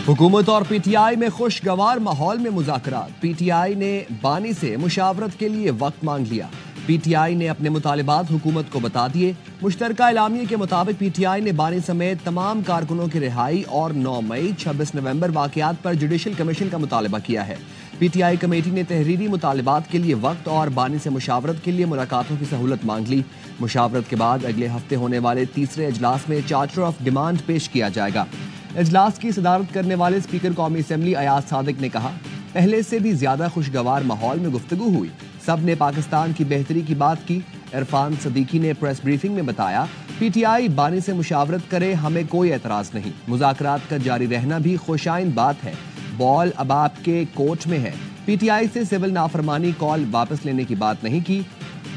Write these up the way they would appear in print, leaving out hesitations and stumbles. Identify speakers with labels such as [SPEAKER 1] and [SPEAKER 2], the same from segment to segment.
[SPEAKER 1] हुकूमत और पीटीआई में खुशगवार माहौल में मुज़ाकरात। पीटीआई ने बानी से मुशावरत के लिए वक्त मांग लिया। पीटीआई ने अपने मुतालिबात हुकूमत को बता दिए। मुश्तरका एलामिये के मुताबिक पीटीआई ने बानी समेत तमाम कारकुनों की रिहाई और 9 मई 26 नवंबर वाक़यात पर जुडिशल कमीशन का मुतालबा किया है। पीटीआई कमेटी ने तहरीरी मुतालिबात के लिए वक्त और बानी से मुशावरत के लिए मुलाकातों की सहूलत मांग ली। मुशावरत के बाद अगले हफ्ते होने वाले तीसरे इजलास में चार्टर ऑफ डिमांड पेश किया जाएगा। इजलास की सदारत करने वाले स्पीकर कौमी असम्बली अयाज सादिक ने कहा, पहले से भी ज्यादा खुशगवार माहौल में गुफ्तगू हुई। सब ने पाकिस्तान की बेहतरी की बात की। इरफान सदीकी ने प्रेस ब्रीफिंग में बताया, पीटीआई बानी से मुशावरत करे, हमें कोई एतराज नहीं। मुज़ाकरात का जारी रहना भी खुशाइन बात है। बॉल अब आपके कोर्ट में है। पीटीआई से सिविल नाफरमानी कॉल वापस लेने की बात नहीं की।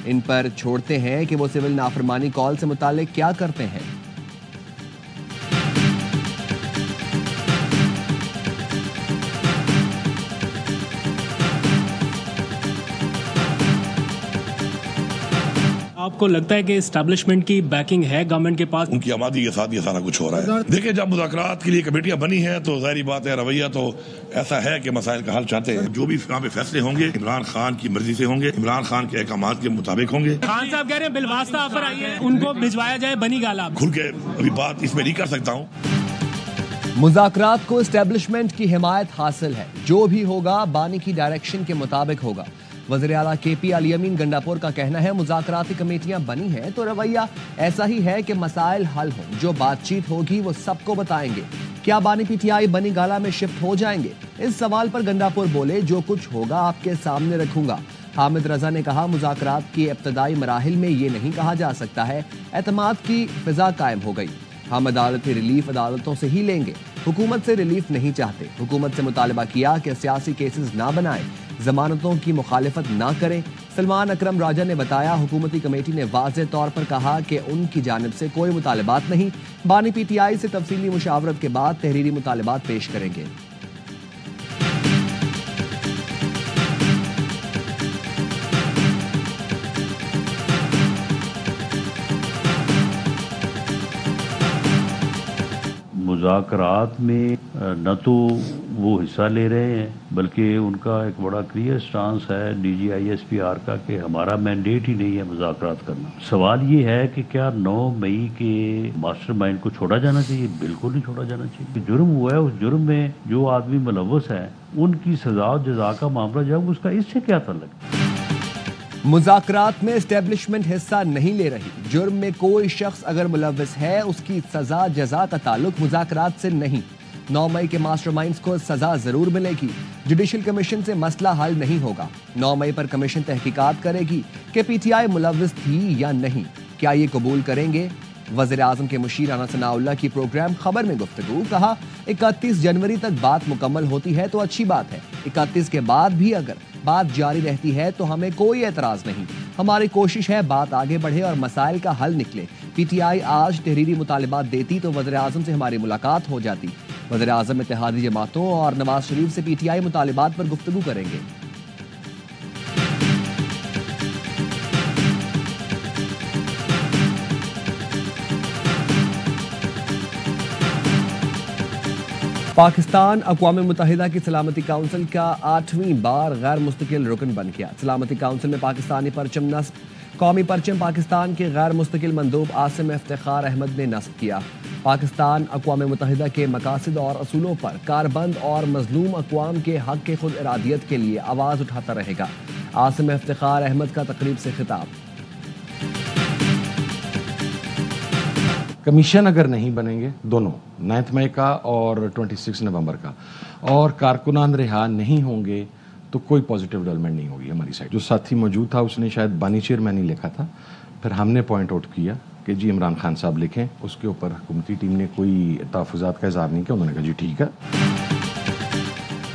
[SPEAKER 1] इन पर छोड़ते हैं कि वो सिविल नाफरमानी कॉल से मुताल्लिक क्या करते हैं।
[SPEAKER 2] आपको लगता है कि एस्टैब्लिशमेंट की बैकिंग है गवर्नमेंट के पास?
[SPEAKER 3] उनकी आबादी के साथ ये सारा कुछ हो रहा है। देखिए, जब मुज़ाकरात के लिए कमेटियां बनी हैं तो ज़ाहिर बात है, रवैया तो ऐसा है कि मसाइल का हल चाहते हैं। जो भी यहाँ पे फैसले होंगे इमरान खान की मर्जी से होंगे, इमरान खान के अहकामात के मुताबिक होंगे।
[SPEAKER 2] खान साहब कह रहे हैं बिलवास्ता ऑफर आई है, उनको भिजवाया जाए बनी गाला।
[SPEAKER 3] खुल के अभी बात इसमें नहीं कर सकता हूँ।
[SPEAKER 1] मुज़ाकरात को एस्टैब्लिशमेंट की हिमायत हासिल है। जो भी होगा बानी की डायरेक्शन के मुताबिक होगा। वज़ीर आला केपी अली अमीन गंडापुर का कहना है, मुज़ाकराती कमेटियां बनी हैं तो रवैया ऐसा ही है कि मसाइल हल हों। जो बातचीत होगी वो सबको बताएंगे। क्या बानी पीटीआई बनी गाला में शिफ्ट हो जाएंगे? इस सवाल पर गंडापुर बोले, जो कुछ होगा आपके सामने रखूंगा। हामिद रजा ने कहा, मुज़ाकरात की इब्तदाई मराहिल में ये नहीं कहा जा सकता है एतमाद की फिजा कायम हो गई। हम अदालती रिलीफ अदालतों से ही लेंगे, हुकूमत से रिलीफ नहीं चाहते। हुकूमत से मुतालबा किया कि सियासी केसेस ना बनाएं, जमानतों की मुखालिफत ना करें। सलमान अकरम राजा ने बताया, हुकूमती कमेटी ने वाज़ेह तौर पर कहा कि उनकी जानिब से कोई मुतालबात नहीं। बानी पीटीआई से तफसीली मुशावरत के बाद तहरीरी मुतालबात पेश करेंगे।
[SPEAKER 4] मुज़ाकरात में न तो वो हिस्सा ले रहे हैं, बल्कि उनका एक बड़ा क्लियर स्टांस है DGISPR का कि हमारा मैंडेट ही नहीं है मुज़ाकरात करना। सवाल ये है कि क्या 9 मई के मास्टरमाइंड को छोड़ा जाना चाहिए? बिल्कुल नहीं छोड़ा जाना चाहिए। जुर्म हुआ है, उस जुर्म में जो आदमी मुलव्वस है उनकी सजा और जजा का मामला जो है उसका इससे क्या ताल्लुक?
[SPEAKER 1] मुज़ाकरात में एस्टेब्लिशमेंट हिस्सा नहीं ले रही। जुर्म में कोई शख्स अगर मुलव्वस है, उसकी सजा जजा का ताल्लुक मुज़ाकरात से नहीं। 9 मई के मास्टरमाइंड्स को सजा जरूर मिलेगी। जुडिशल कमीशन से मसला हल नहीं होगा। 9 मई पर कमीशन तहकीकात करेगी कि पीटीआई मुलव्वस थी या नहीं। क्या ये कबूल करेंगे? वज़ीर आज़म के मुशीर राना सनाउल्लाह की प्रोग्राम खबर में गुफ्तगू। कहा, 31 जनवरी तक बात मुकम्मल होती है तो अच्छी बात है। 31 के बाद भी अगर बात जारी रहती है तो हमें कोई एतराज नहीं। हमारी कोशिश है बात आगे बढ़े और मसाइल का हल निकले। पीटीआई आज तहरीरी मुतालिबात देती तो वज़ीर आज़म से हमारी मुलाकात हो जाती। वज़ीर आज़म इत्तेहादी जमातों और नवाज शरीफ से पीटीआई मुतालिबात पर गुफ्तगू करेंगे। पाकिस्तान अक़वाम मुत्तहिदा की सलामती काउंसिल का 8वीं बार गैर मुस्तकिल रुकन बन गया। सलामती काउंसिल में पाकिस्तानी परचम नस्ब। कौमी परचम पाकिस्तान के गैर मुस्तकिल मंदूब आसिम इफ्तिखार अहमद ने नस्ब किया। पाकिस्तान अक़वाम मुत्तहिदा के मकासद और असूलों पर कारबंद और मजलूम अक़वाम के हक़ के खुद इरादियत के लिए आवाज़ उठाता रहेगा। आसिम इफ्तिखार अहमद का तकरीब से खिताब।
[SPEAKER 5] कमीशन अगर नहीं बनेंगे, दोनों 9 मई का और 26 नवंबर का, और कारकुनान रिहा नहीं होंगे तो कोई पॉजिटिव डेवलपमेंट नहीं होगी हमारी साइड। जो साथी मौजूद था उसने शायद बानी चेयरमैन ही लिखा था, फिर हमने पॉइंट आउट किया कि जी इमरान खान साहब लिखें। उसके ऊपर हुकूमती टीम ने कोई तहफ़्फ़ुज़ात का इज़हार नहीं किया। उन्होंने कहा जी ठीक है।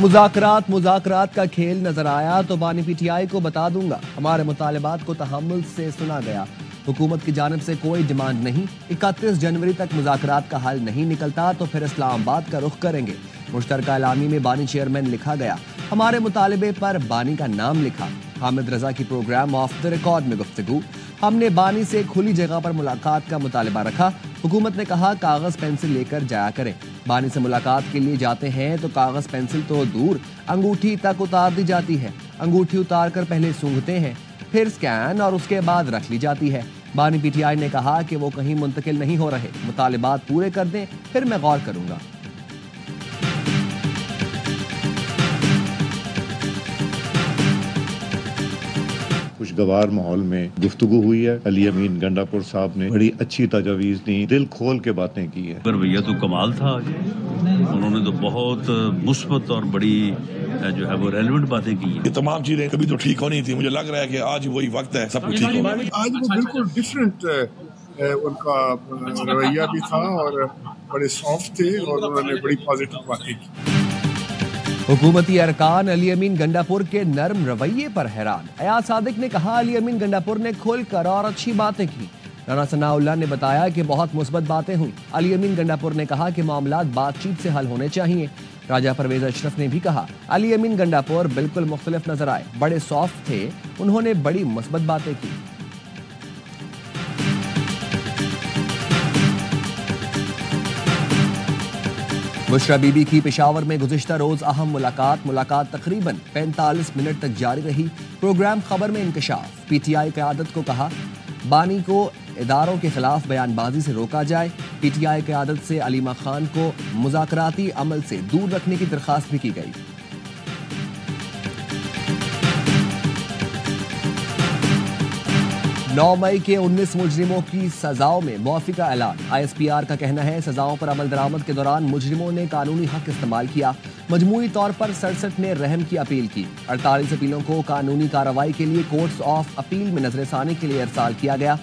[SPEAKER 1] मुज़ाकरात का खेल नजर आया तो बानी पीटीआई को बता दूंगा, हमारे मुतालिबात को तहम्मुल से सुना गया। हुकूमत की जानिब से कोई डिमांड नहीं। 31 जनवरी तक मुज़ाकरात का हल नहीं निकलता तो फिर इस्लामाबाद का रुख करेंगे। मुश्तरका एलामी में बानी चेयरमैन लिखा गया, हमारे मुतालिबे पर बानी का नाम लिखा। हामिद रजा की प्रोग्राम ऑफ द रिकॉर्ड में गुफ्तगू। हमने बानी से खुली जगह पर मुलाकात का मुतालबा रखा। हुकूमत ने कहा, कागज पेंसिल लेकर जाया करें। بانی سے ملاقات کے لیے جاتے ہیں تو کاغذ پینسل تو دور انگوٹھی تک اتار دی جاتی ہے. انگوٹھی اتار کر پہلے سونگھتے ہیں، پھر سکین اور اس کے بعد رکھ لی جاتی ہے. بانی پی ٹی آئی نے کہا کہ وہ کہیں منتقل نہیں ہو رہے، مطالبات پورے کر دیں پھر میں غور کروں گا.
[SPEAKER 6] خوشگوار ماحول میں گفتگو ہوئی ہے. علی امین گنڈاپور صاحب نے بڑی اچھی تجاویز دی، دل کھول کے باتیں کی ہے.
[SPEAKER 4] رویہ تو کمال تھا آج، انہوں نے تو بہت مثبت اور بڑی جو ہے وہ ریلیونٹ باتیں کی ہیں.
[SPEAKER 3] یہ تمام چیزیں کبھی تو ٹھیک ہونی تھی، مجھے لگ رہا ہے کہ آج وہی وقت ہے سب کچھ ٹھیک ہوگا.
[SPEAKER 7] آج وہ بالکل ڈفرینٹ ان کا رویہ بھی تھا اور بڑے سافٹ تھے اور انہوں نے بڑی پازیٹیو باتیں کی.
[SPEAKER 1] حکومتی ارکان علی امین گنڈاپور کے نرم رویے پر حیران. ایاز صادق نے کہا علی امین گنڈاپور نے کھل کر اور اچھی باتیں کی. رانا ثناء اللہ نے بتایا کہ بہت مثبت باتیں ہوئی. علی امین گنڈاپور نے کہا کہ معاملات بات چیت سے حل ہونے چاہیے. راجہ پرویز اشرف نے بھی کہا علی امین گنڈاپور بالکل مختلف نظر آئے، بڑے سافٹ تھے، انہوں نے بڑی مثبت باتیں کی. بشرا بی بی کی پشاور میں گزشتہ روز اہم ملاقات تقریباً 45 منٹ تک جاری رہی. پروگرام خبر میں انکشاف. پی ٹی آئی قیادت کو کہا بانی کو اداروں کے خلاف بیان بازی سے روکا جائے. پی ٹی آئی قیادت سے علیمہ خان کو مذاکراتی عمل سے دور رکھنے کی درخواست بھی کی گئی. 9 مئی کے 19 مجرموں کی سزاؤں میں موافقہ اعلان. آئی ایس پی آر کا کہنا ہے سزاؤں پر عمل درآمد کے دوران مجرموں نے قانونی حق استعمال کیا. مجموعی طور پر 67 نے رحم کی اپیل کی. 48 اپیلوں کو قانونی کارروائی کے لیے کورٹس آف اپیل میں نظر ثانی کے لیے ارسال کیا گیا.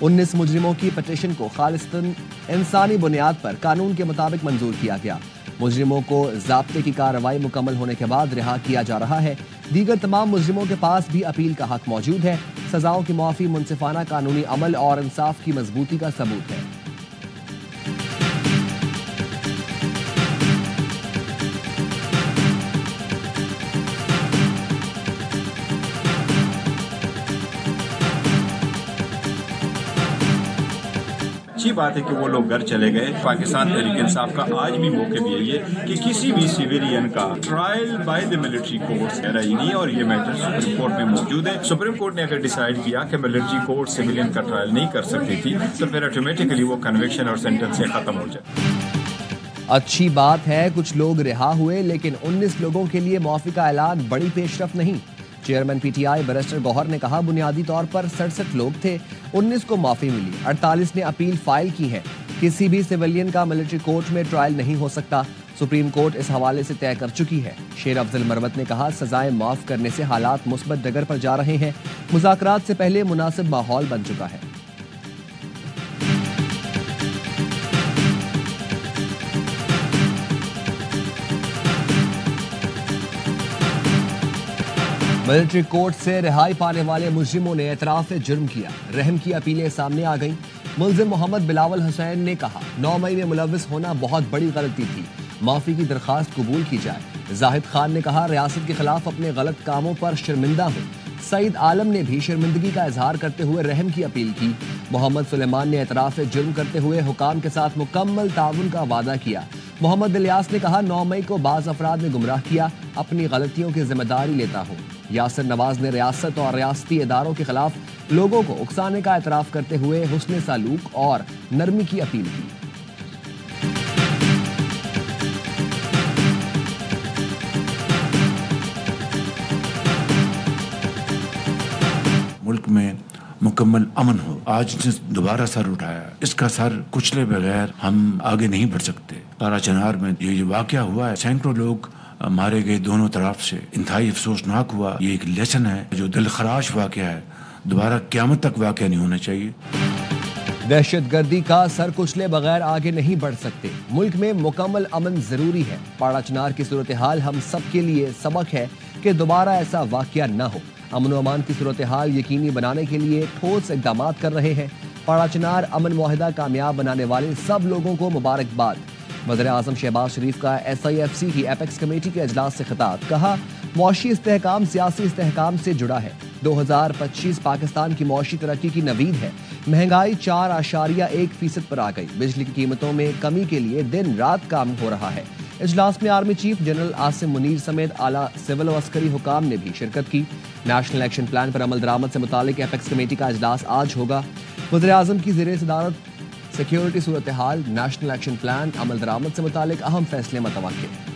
[SPEAKER 1] 19 مجرموں کی پٹیشن کو خالصتاً انسانی بنیاد پر قانون کے مطابق منظور کیا گیا. مجرموں کو ضابطے کی کارروائی مکمل ہونے کے بعد رہا کیا جا رہا ہے. دیگر تمام مجرموں کے پاس بھی اپیل کا حق موجود ہے. سزاؤں کی معافی منصفانہ قانونی عمل اور انصاف کی مضبوطی کا ثبوت ہے.
[SPEAKER 8] اچھی بات ہے کہ وہ لوگ گھر چلے گئے. پاکستان تحریک انصاف کا آج بھی موقع بھی ہے یہ کہ کسی بھی سویلین کا trial by the military courts رہی نہیں، اور یہ میٹر سپریم کورٹ میں موجود ہے. سپریم کورٹ نے اگر ڈیسائیڈ کیا کہ ملٹری کورٹ سویلین کا ٹرائل نہیں کر سکتی تھی تو پھر آٹومیٹکلی وہ کنوکشن اور سینٹنس سے ختم ہو جائے.
[SPEAKER 1] اچھی بات ہے کچھ لوگ رہا ہوئے، لیکن 19 لوگوں کے لیے موافقہ اعلان بڑی پیش رفت نہیں. Chairman PTI barrister Gohar نے کہا بنیادی طور پر 67 لوگ تھے، 19 کو معافی ملی، 48 نے اپیل فائل کی ہے. کسی بھی سویلین کا ملٹری کورٹ میں ٹرائل نہیں ہو سکتا. سپریم کورٹ اس حوالے سے طے کر چکی ہے. شیر افضل مروت نے کہا سزائیں معاف کرنے سے حالات مثبت ڈگر پر جا رہے ہیں. مذاکرات سے پہلے مناسب ماحول بن چکا ہے. ملٹری کورٹ سے رہائی پانے والے مجرموں نے اعتراف جرم کیا. رحم کی اپیلیں سامنے آ گئیں. ملزم محمد بلاول حسین نے کہا 9 مئی میں ملوث ہونا بہت بڑی غلطی تھی، معافی کی درخواست قبول کی جائے. زاہد خان نے کہا ریاست کے خلاف اپنے غلط کاموں پر شرمندہ ہوں. سعید عالم نے بھی شرمندگی کا اظہار کرتے ہوئے رحم کی اپیل کی. محمد سلیمان نے اعتراف جرم کرتے ہوئے حکام کے ساتھ مکمل تعاون کا وعدہ کیا. محمد الیاس نے کہا 9 مئی کو بعض افراد نے گمراہ کیا، اپنی غلطیوں کی ذمہ داری لیتا ہوں. یاسر نواز نے ریاست اور ریاستی اداروں کے خلاف لوگوں کو اکسانے کا اعتراف کرتے ہوئے حسن سلوک اور نرمی کی اپیل کی.
[SPEAKER 9] ملک میں مکمل امن ہو. آج نے دوبارہ سر اٹھایا، اس کا سر کچلے بغیر ہم آگے نہیں بڑھ سکتے. تارا چنار میں یہ واقعہ ہوا ہے، سینکڑوں لوگ مارے گئے دونوں طرف سے، انتہائی افسوسناک ہوا. یہ ایک لیسن ہے جو دل خراش واقعہ ہے، دوبارہ قیامت تک واقعہ نہیں ہونا چاہیے.
[SPEAKER 1] دہشت گردی کا سر کچلے بغیر آگے نہیں بڑھ سکتے. ملک میں مکمل امن ضروری ہے. پاڑا چنار کی صورتحال ہم سب کے لیے سبق ہے کہ دوبارہ ایسا واقعہ نہ ہو. امن و امان کی صورتحال یقینی بنانے کے لیے ٹھوس اقدامات کر رہے ہیں. پاڑا چنار امن معاہدہ کامیاب بنانے والے سب لوگوں کو مبارکباد. وزیر اعظم شہباز شریف کا ایس آئی ایف سی کی ایپیکس کمیٹی کے اجلاس سے خطاب. کہا معاشی استحکام سیاسی استحکام سے جڑا ہے. 2025 پاکستان کی معاشی ترقی کی نوید ہے. महंगाई 4.1% पर आ गई। बिजली की कीमतों में कमी के लिए दिन रात काम हो रहा है। इजलास में army chief general Asim Munir समेत आला सिविल और अस्करी हुकाम ने भी शिरकत की। नेशनल एक्शन प्लान पर अमल दरामद से मुतालिक एपेक्स कमेटी का इजलास आज होगा। वज़ीर आज़म की ज़ेरे सदारत सिक्योरिटी सूरत हाल, नेशनल एक्शन प्लान, अमल दरामद से मुतालिक अहम फैसले मुतवक्किल।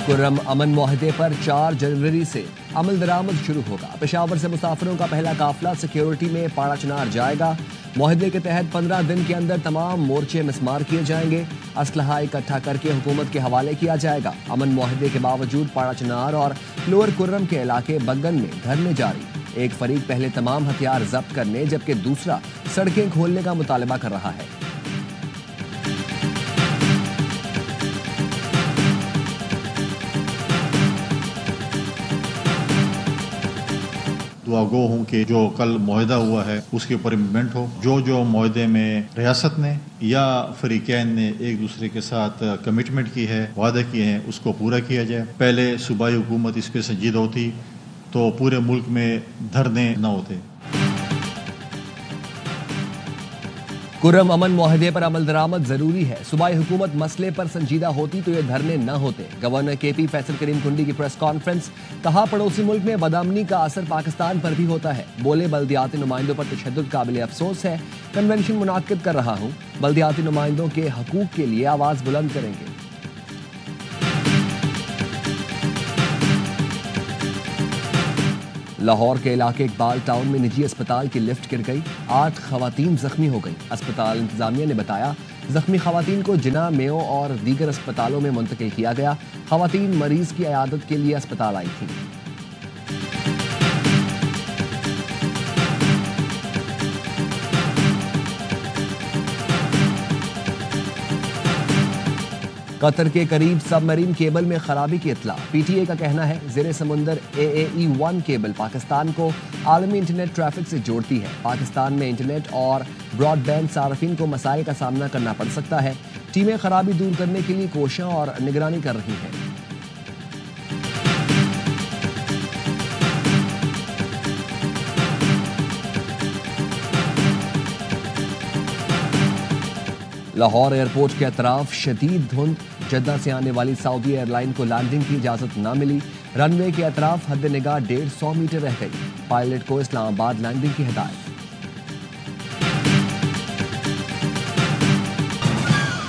[SPEAKER 1] खुर्रम अमन मुआहदे पर 4 जनवरी से अमल दरामद शुरू होगा। पेशावर से मुसाफिरों का पहला काफिला सिक्योरिटी में पाड़ा चनार जाएगा। मुआहदे के तहत 15 दिन के अंदर तमाम मोर्चे मिसमार किए जाएंगे। असलहा इकट्ठा करके हुकूमत के हवाले किया जाएगा। अमन मुआहदे के बावजूद पाड़ा चनार और लोअर खुर्रम के इलाके बग्गन में धरने जारी। एक फरीक पहले तमाम हथियार जब्त करने जबकि दूसरा सड़कें खोलने का मुतालबा कर रहा है।
[SPEAKER 10] दुआगो हूँ कि जो कल मुआहदा हुआ है उसके ऊपर इम्प्लीमेंट हो। जो मुआहदे में रियासत ने या फरीकैन ने एक दूसरे के साथ कमिटमेंट की है, वादे किए हैं, उसको पूरा किया जाए। पहले सूबाई हुकूमत इस पर संजीदा होती तो पूरे मुल्क में धरने न होते।
[SPEAKER 1] खुर्रम अमन मुआहदे पर अमल दरामद जरूरी है। सूबाई हुकूमत मसले पर संजीदा होती तो ये धरने न होते। गवर्नर KP फैसल करीम कुंडी की प्रेस कॉन्फ्रेंस। कहा, पड़ोसी मुल्क में बदअमनी का असर पाकिस्तान पर भी होता है। बोले, बल्दियाती नुमाइंदों पर तशद्दुद काबिल अफसोस है। कन्वेंशन मुनाकिद कर रहा हूँ, बल्दियाती नुमाइंदों के हकूक के लिए आवाज बुलंद करेंगे। लाहौर के इलाके इकबाल टाउन में निजी अस्पताल की लिफ्ट गिर गई। 8 खवातीन जख्मी हो गई। अस्पताल इंतजामिया ने बताया, जख्मी खवातीन को जिना, मेयो और दीगर अस्पतालों में मुंतकिल किया गया। खवातीन मरीज की इयादत के लिए अस्पताल आई थी। कतर के करीब सबमरीन केबल में खराबी की इत्ला। PTA का कहना है, ज़ेरे समुंदर AAE-1 केबल पाकिस्तान को आलमी इंटरनेट ट्रैफिक से जोड़ती है। पाकिस्तान में इंटरनेट और ब्रॉडबैंड सार्फिन को मसाइल का सामना करना पड़ सकता है। टीमें खराबी दूर करने के लिए कोशिशें और निगरानी कर रही हैं। लाहौर एयरपोर्ट के अतराफ शदीद धुंध। जद्दा से आने वाली सऊदी एयरलाइन को लैंडिंग की इजाजत न मिली। रनवे के अतराफ हद निगाह 150 मीटर रह गई। पायलट को इस्लामाबाद लैंडिंग की हिदायत।